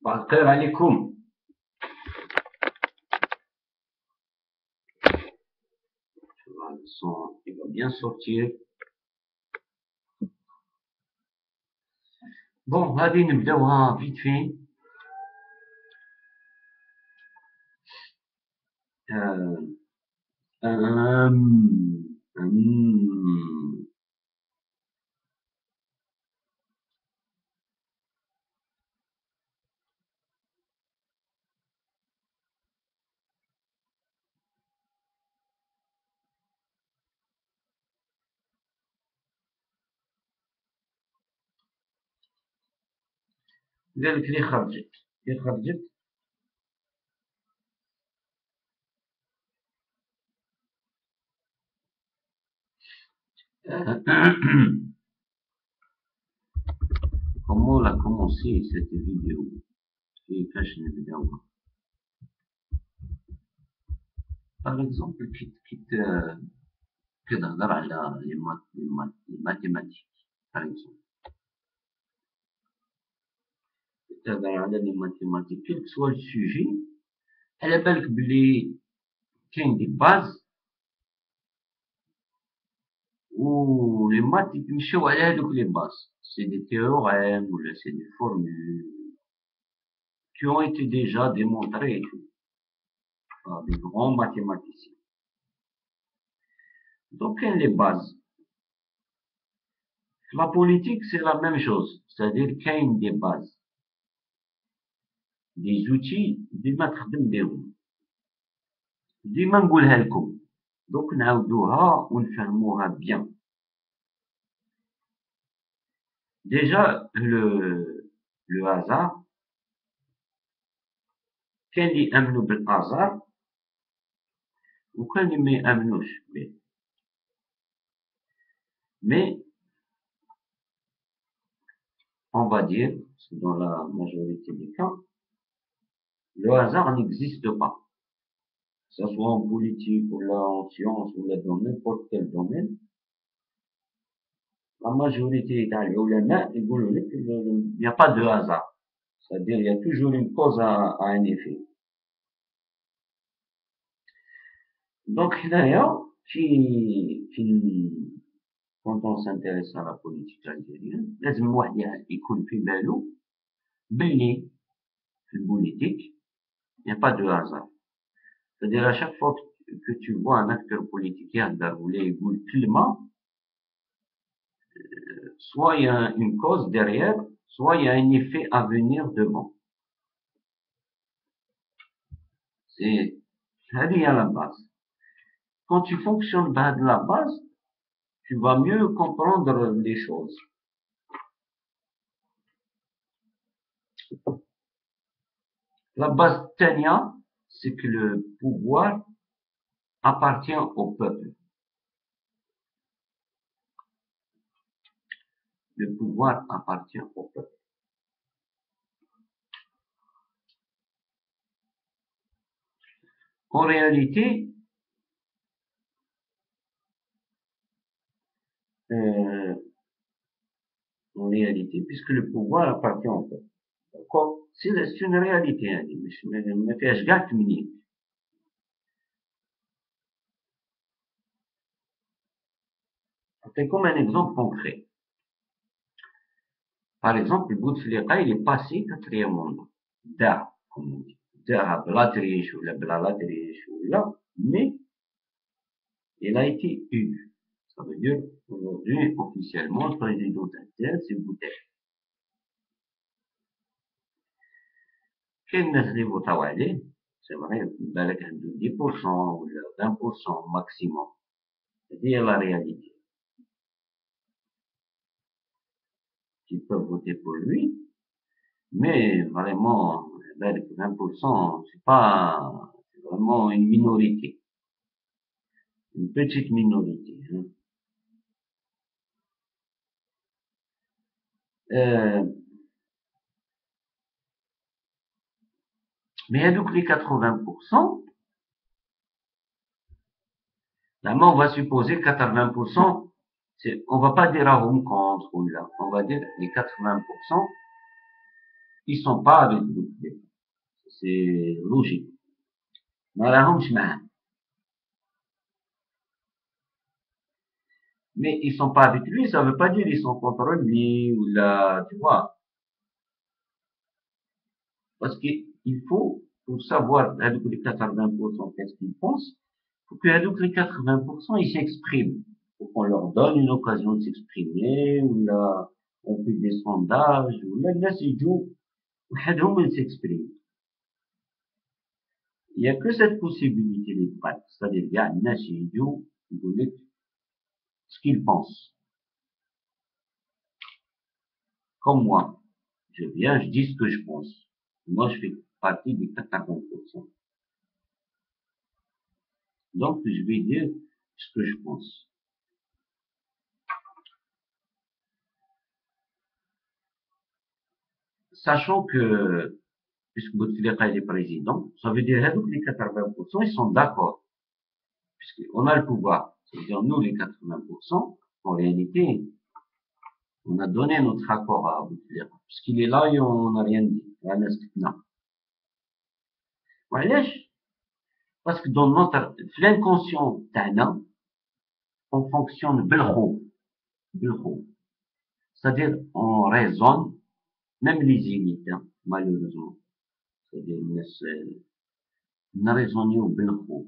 الخير عليكم. Le son, il va bien sortir. Bon, غادي نبداوها vite fait. قال لك اللي خرجت comment on a commencé cette vidéo et فاش نبداوها. par exemple كتهضر على les mathématiques par exemple. كتهضر على les mathématiques quel que soit le sujet على بالك بلي كاين دي باز و les maths يتمشاو على هادوك les bases. C'est des théorèmes ou là c'est des formules qui ont été déjà démontrées et tout par des grands mathématiciens. Donc les bases. La politique c'est la même chose, c'est-à-dire qu'il y a des bases, des outils ديما تخدم بهم ديما نقولها لكم دوك نعاودوها ونفهموها bien. Déjà le hasard كاين اللي يامنوا بالهازار وكاين اللي ما يامنوش به. Mais on va dire, dans la majorité des cas, le hasard n'existe pas. Que ce soit en politique ou là en science ou là dans n'importe quel domaine, la majorité des ulama disent qu'il n'y a pas de hasard. C'est-à-dire il y a toujours une cause à un effet. Donc là, quand on s'intéresse à la politique algérienne, لازم الواحد يكون في باله بلي في البوليتيك il n'y a pas de hasard. C'est-à-dire à chaque fois que tu vois un acteur politique يهدر ولا يقول كلمة, soit il y a une cause derrière, soit il y a un effet à venir devant. C'est هذه la base. Quand tu fonctionnes par la base, tu vas mieux comprendre les choses. La base tania, c'est que le pouvoir appartient au peuple. Le pouvoir appartient au peuple. En réalité, puisque le pouvoir appartient au peuple. D'accord? C'est une réalité, hein, ما فيهاش كاع تمنيت. C'est comme un exemple concret. Par exemple, Bouteflika, il est passé 4e mandat. Da, comme on dit. Da, bla triche, ou la bla la triche, ou là, mais il a été élu. Ça veut dire, aujourd'hui, officiellement, le président d'Alger, c'est Bouteflika. كاين الناس اللي فوتاو عليه, c'est vrai, بالك عنده 10% ولا 20% maximum. هذه هي la réalité. Qui peuvent voter pour lui, mais vraiment, 20%, c'est vraiment une minorité. Une petite minorité. Mais donc les 80%, d'abord on va supposer 80%, on va pas dire à home contre ou là, on va dire les 80%, ils sont pas avec Bouteflika. C'est logique. ما راهمش معاه. Mais ils sont pas avec lui, ça veut pas dire ils sont contre lui, ou là, tu vois. Parce qu'il faut, pour savoir, avec les 80%, qu'est-ce qu'ils pensent, faut que avec les 80%, ils s'expriment. Faut qu'on leur donne une occasion de s'exprimer, ou là, on fait des sondages, ou là, là, c'est tout. وحدهم ils s'expriment. Il y a que cette possibilité de battre. C'est-à-dire, il y a un الناس يجوا يقول لك ce qu'ils pensent. Comme moi. Je viens, je dis ce que je pense. Moi, je fais partie des 80%. Donc, je vais dire ce que je pense. Sachant que, puisque Bouteflika est président, ça veut dire que les 80%, ils sont d'accord. Puisqu'on a le pouvoir. C'est-à-dire, nous, les 80%, en réalité, on a donné notre accord à Bouteflika. Puisqu'il est là et on n'a rien dit. Non. Parce que dans notre, l'inconscient d'Anna, on fonctionne بالخوف. C'est-à-dire, on raisonne, même les élites, hein, malheureusement. C'est-à-dire, on a raisonné au بالخوف.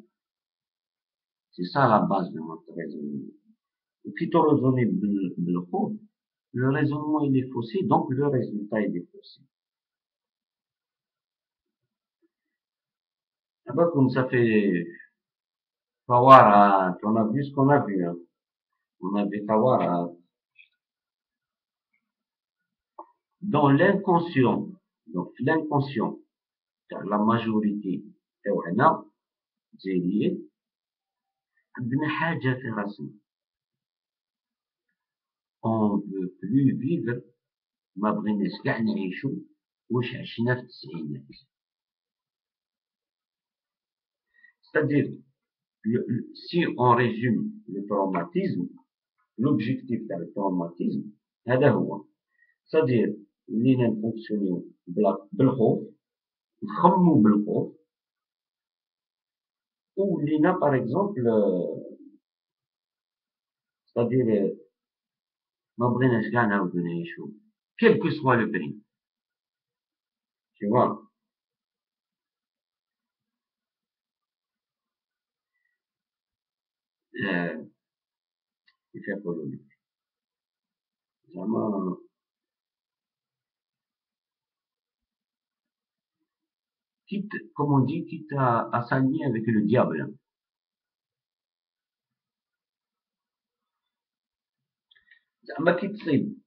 C'est ça la base de notre raisonnement. Et puis, tu raisonnes بالخوف, le raisonnement il est faussé, donc le résultat il est faussé. D'abord, comme ça fait, Kawara, on a vu ce qu'on a vu, hein. On a vu Kawara. Dans l'inconscient, donc l'inconscient, la majorité, تاعنا جايين عندنا حاجة في راسنا. On veut plus vivre, ما بغيناش كاع نعيشو واش عشنا في التسعينات. C'est-à-dire, si on résume le traumatisme, l'objectif du traumatisme, هذا هو. C'est-à-dire, لينا نفونكسيونيو بالخوف, نخمو بالخوف, ou لينا par exemple, c'est-à-dire, ما بغيناش كاع نعاودو نعيشو, quel que soit le prix. Tu vois. كيف يقولوا لك زعما quitte, comme on dit, quitte à s'aligner avec le diable. زعما كي تصيب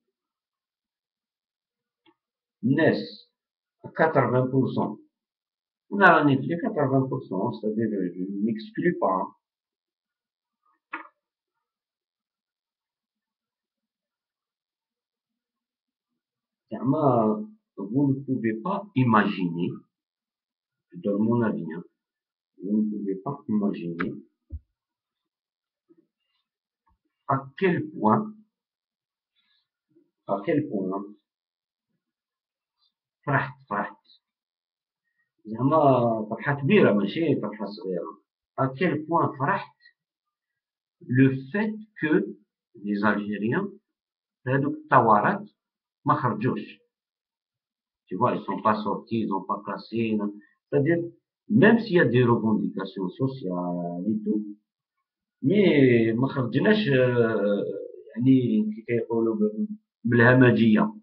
الناس 80%, on a ramené les 80%, c'est-à-dire, je ne m'exclus pas. Vous ne pouvez pas imaginer, je donne mon avis, hein, vous ne pouvez pas imaginer à quel point, فرحت زعما فرحة كبيرة ماشي فرحة صغيرة. À quel point فرحت le fait que les Algériens هادوك الثورات ما خرجوش. Tu vois, ils sont pas sortis, ils ont pas cassé. C'est-à-dire, même s'il y a des revendications sociales et tout, mais ما خرجناش يعني كي كيقولوا بالهمجية.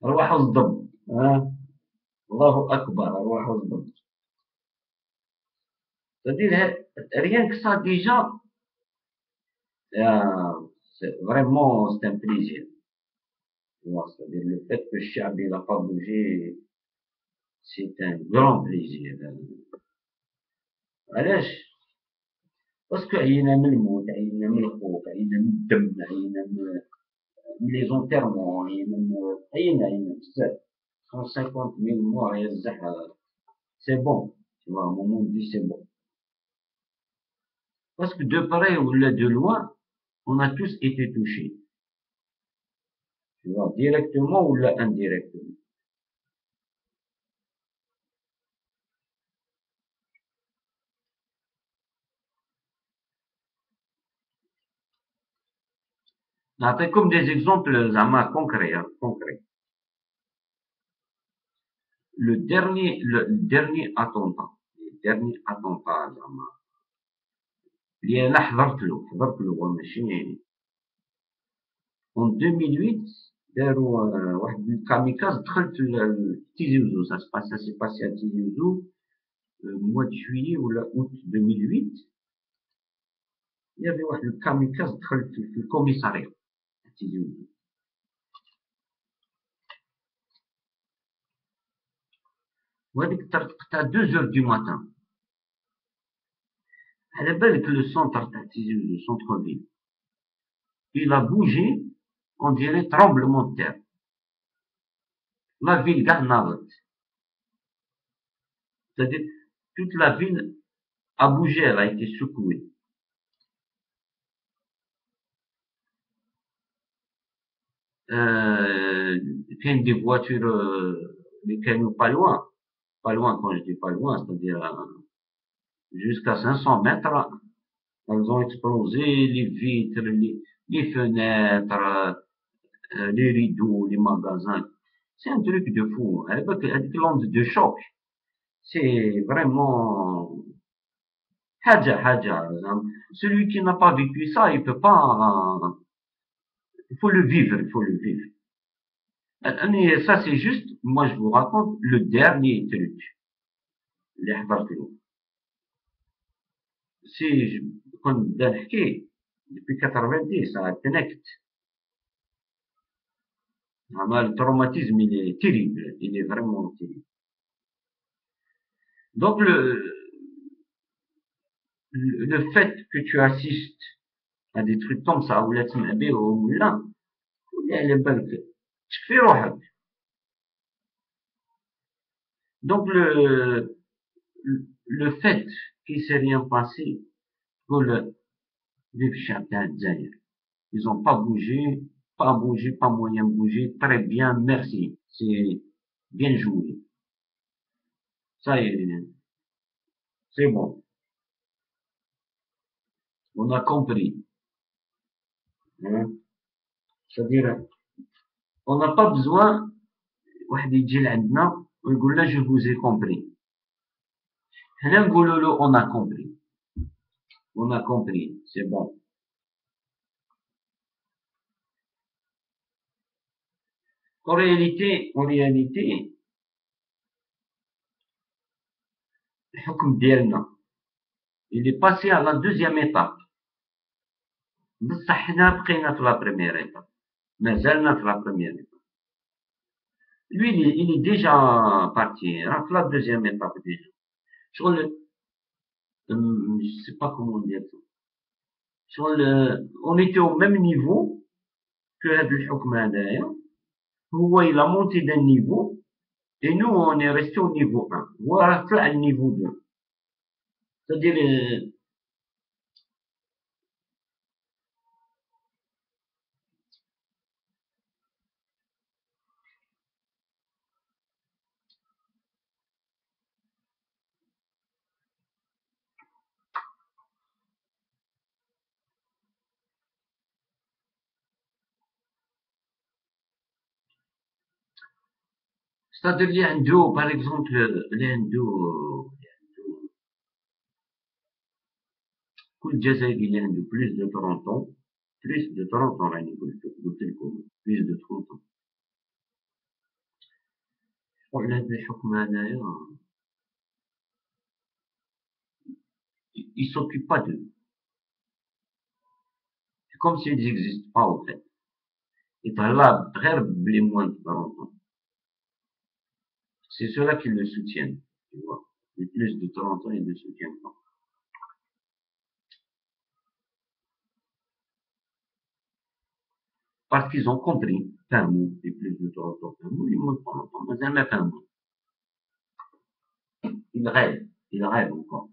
أرواح الضب. الله أكبر أرواح الضب. C'est-à-dire, rien que ça déjà, c'est vraiment, c'est un plaisir. C'est-à-dire, le fait que Chab n'a pas bougé, c'est un grand plaisir. علاش؟ باسكو عيينا من الموت, عيينا من الخوف, عيينا من الدم, عيينا من لي زونتيرمون, عيينا بزاف. 150,000 morts يزح, c'est bon. Tu vois, à un moment on dit c'est bon. Parce que de près ou de loin, on a tous été touchés. Tu vois, directement ou là, indirectement. Après, comme des exemples, zama, concrets, hein, concrets. Le dernier attentat, زعما اللي انا حضرت له هو ماشي en 2008 داروا واحد الكاميكاز دخل في تيزي وزو ça s'est passé à Tizi Ouzou mois de juillet ou août 2008 il y avait واحد الكاميكاز دخل في الكوميساريا à Tizi Ouzou وهذيك طرقت à 2 heures du matin على بالك le centre تاع Tizi Ouzou centre ville il a bougé on dirait tremblement de terre la ville كاع ناضت c'est-à-dire toute la ville a bougé elle a été secouée كاين des voitures les camions pas loin quand je dis pas loin c'est-à-dire jusqu'à 500 mètres elles ont explosé les vitres les fenêtres les rideaux les magasins c'est un truc de fou avec l'onde de choc c'est vraiment حاجة celui qui n'a pas vécu ça il peut pas il faut le vivre ça c'est juste moi je vous raconte le dernier truc اللي حضرته si كنت نبدا نحكي depuis 90 تنكت زعما le traumatisme il est terrible il est vraiment terrible donc le fait que tu assistes à des trucs comme ça ولا تسمع بهم ولا على بالك تشفي روحك donc le fait qu'il s'est rien passé تقول vive الشعب تاع الجزائر ils ont pas bougé pas moyen de bouger très bien merci c'est bien joué ça c'est bon on a compris hein? c'est-à-dire on n'a pas besoin واحد يجي لعندنا ويقول له je vous ai compris حنا نقولوا له on a compris c'est bon en réalité الحكم ديالنا il est passé à la deuxième étape بصح حنا بقينا في لا بريمير étape مازالنا في لا بريمير étape lui il est déjà parti راه في la deuxième étape déjà شغل je sais pas comment dire ça شغل on était au même niveau que هذا الحكم هذايا هو il a monté d'un niveau et nous on est resté au niveau 1 هو راه طلع al niveau 2 c'est-à-dire c'est-à-dire اللي عنده par exemple اللي عنده كل جزائري اللي عنده plus de 30 ans plus de 30 ans راني قلت لكم plus de 30 ans شغل هذا الحكم هذايا il s'occupe pas d'eux c'est comme s'ils n'existent pas en fait يتهلا غير بلي moins de 40 ans c'est ceux-là qui le soutiennent tu vois les plus de 30 ans ils ne le soutiennent pas parce qu'ils ont compris فهموا les plus de 30 ans فهموا les moins de 30 ans مازال ما فهموا ils rêvent encore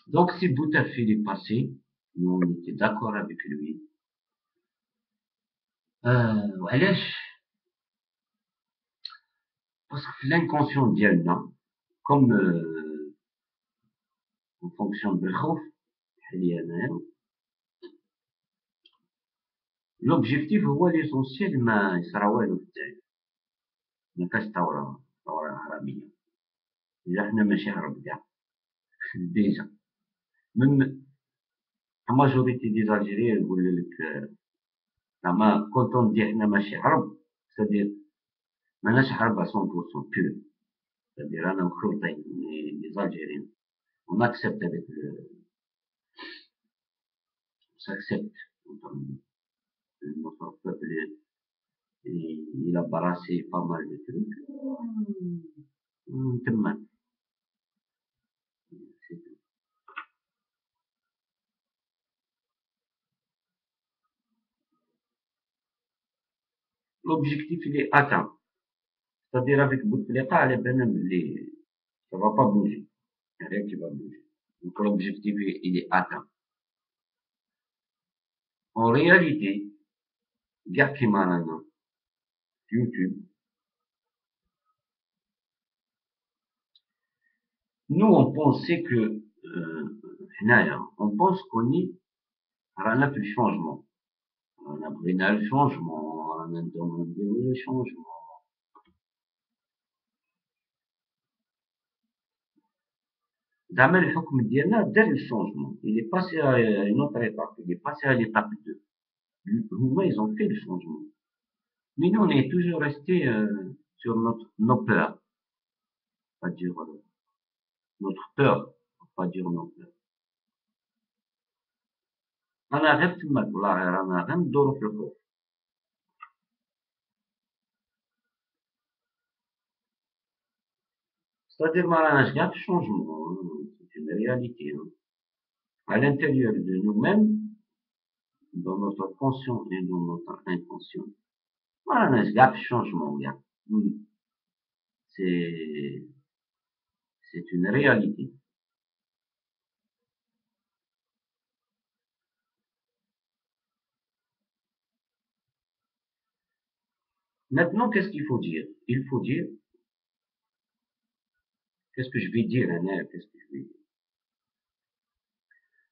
Donc, si Bouteflika est passé, nous on était d'accord avec lui. علاش parce que l'inconscient ديالنا comme on fonctionne بالخوف حاليا انايا l'objectif هو l'essentiel ما يصرا والو في التاريخ ما كاش ثورة عربية إلا حنا ماشي عرب كاع ديجا من la majorité des Algériens يقول لك زعما كونتون دي حنا ماشي عرب c'est-à-dire ماناش عرب à 100% pur c'est-à-dire رانا مخلطين les Algériens on accepte avec le on s'accepte notre peuple il a brassé pas mal de trucs تما l'objectif il est atteint c'est-à-dire avec Bouteflika على بالنا بلي ça va pas bouger rien qui va bouger donc l'objectif il est atteint en réalité كاع كيما رانا في يوتيوب nous on pensait que حنايا on pense qu'on est رانا في الشونجمون رانا بغينا الشونجمون رانا نديرو الشونجمون زعما الحكم ديالنا دار الشونجمون il est passé à une autre étape il est passé à l'étape 2 هما ils ont fait le changement mais nous on est toujours resté sur nos peurs pas dire notre peur pas dire nos peurs انا غير تماك والله غير رانا غير ندورو في الخوف c'est-à-dire ما راناش كاع في الشونجمون c'est une réalité à l'intérieur de nous-mêmes dans notre conscient et dans notre inconscient ما راناش كاع في الشونجمون كاع c'est une réalité. Maintenant, qu'est-ce qu'il faut dire? Il faut dire, qu'est-ce que je vais dire, Anna, qu'est-ce que je vais dire?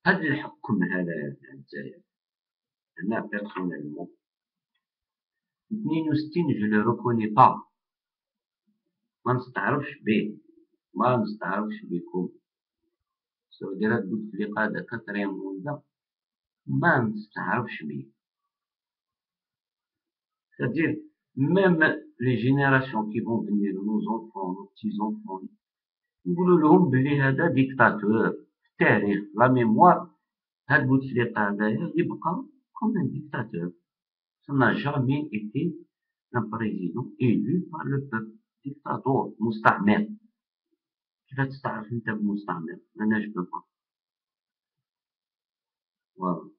هذا الحكم هذا تاع الجزائر أنا بيرسونيلمون 62 je le reconnais pas ما نستعرفش به ما نستعرفش بكم سواء ديرات بوتفليقة هذا كاتريام موندا ما نستعرفش به c'est-à-dire même les générations qui vont venir nos enfants nos petits-enfants نقولوا لهم بلي هذا ديكتاتور في التاريخ لا ميموار هاد بوتفليقة هذايا يبقى comme un dictateur ça n'a jamais été un président élu par le peuple dictateur مستعمر كيفاش تستعرف انت بمستعمر انا جو با voilà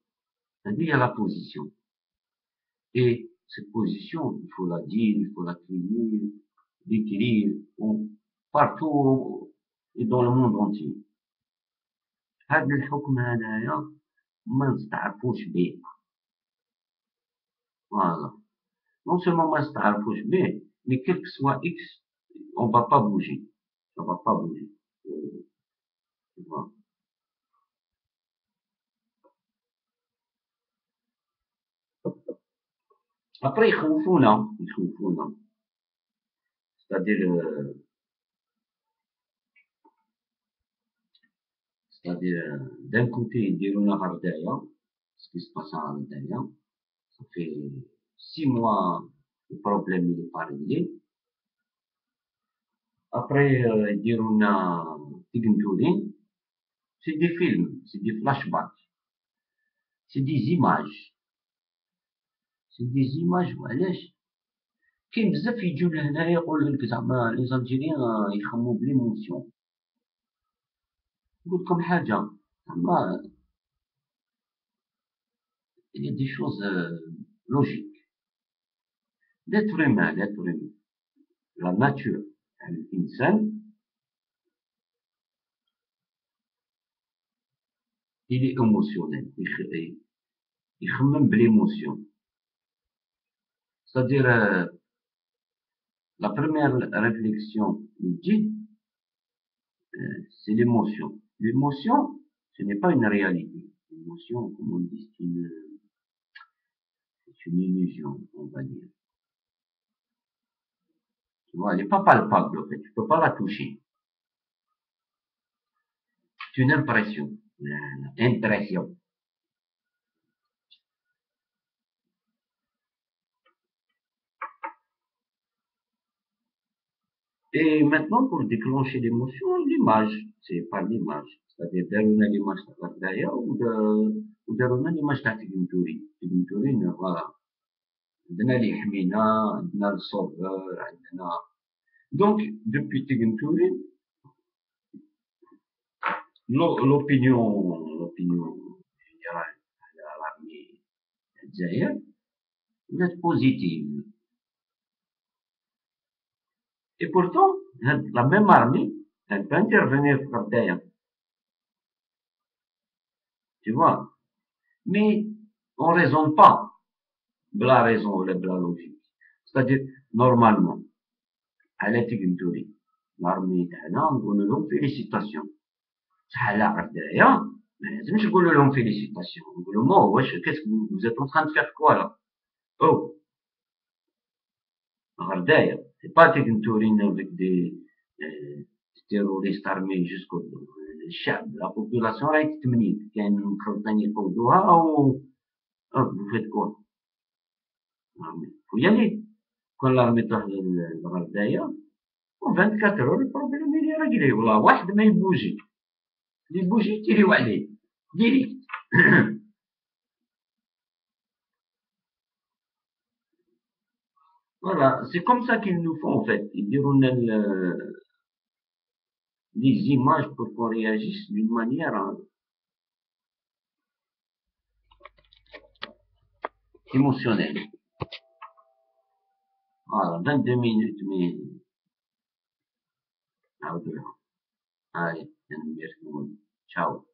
هذه هي la position et cette position il faut la dire il faut la crier l'écrire partout et dans le monde entier هذا الحكم هذايا ما نستعرفوش به voilà non seulement ما نستعرفوش به mais quel que soit X on va pas bouger ça va pas bouger voilà. Après يخوفونا c'est-à-dire d'un côté يديرونا غردايا ce qui se passe à غردايا ça fait 6 mois le problème il est pas réglé après يديرونا تيغنتولين c'est des films c'est des flashbacks c'est des images وعلاش كاين بزاف يجيو لهنايا يقول لك زعما لي زالجيريان يخمو بليموسيون نقول لكم حاجه زعما il y a des choses logiques l'être humain la nature الانسان il est émotionnel. Il خمم l'émotion. C'est-à-dire, la première réflexion, il dit, c'est l'émotion. L'émotion, ce n'est pas une réalité. L'émotion, comme on dit, c'est une illusion, on va dire. Tu vois, elle n'est pas palpable, en fait. Tu peux pas la toucher. C'est une impression. Impression. Et maintenant, pour déclencher l'émotion, l'image. C'est par l'image. C'est-à-dire, d'ailleurs, l'image d'ailleurs, ou d'ailleurs, l'image de Tiginturi. Tiginturi, voilà. عندنا اللي يحمينا عندنا الصوفور عندنا دونك دوبوي تيغنتوري l'opinion générale على l'armée الجزائر ولات بوزيتيف et pourtant la même armée elle peut intervenir في غردايا tu vois mais on raisonne pas بلا raison ولا بلا logique c'est-à-dire normalement على تيغنتوري l'armée تاعنا نقول لهم félicitations شحال غردايا ما لازمش نقولوا لهم فيليسيتاسيون نقول لهم واش كاس vous êtes en train de faire quoi là oh غردايا c'est pas تيغنتورين avec des terroristes armés jusqu'au الشعب la population راهي تتمنيت كاين مخلطين يقودوها او vous faites quoi faut y aller كون لارمي تروح لغردايا و 24 heures البروبليم اللي راجلي والله واحد ما يبوجي اللي يبوجي تيريو عليه ديريكت Voilà, c'est comme ça qu'ils nous font en fait. Ils diront des images pour qu'on réagisse d'une manière émotionnelle. Voilà, 22 minutes, mais... Ah, ok. Allez, merci. Ciao.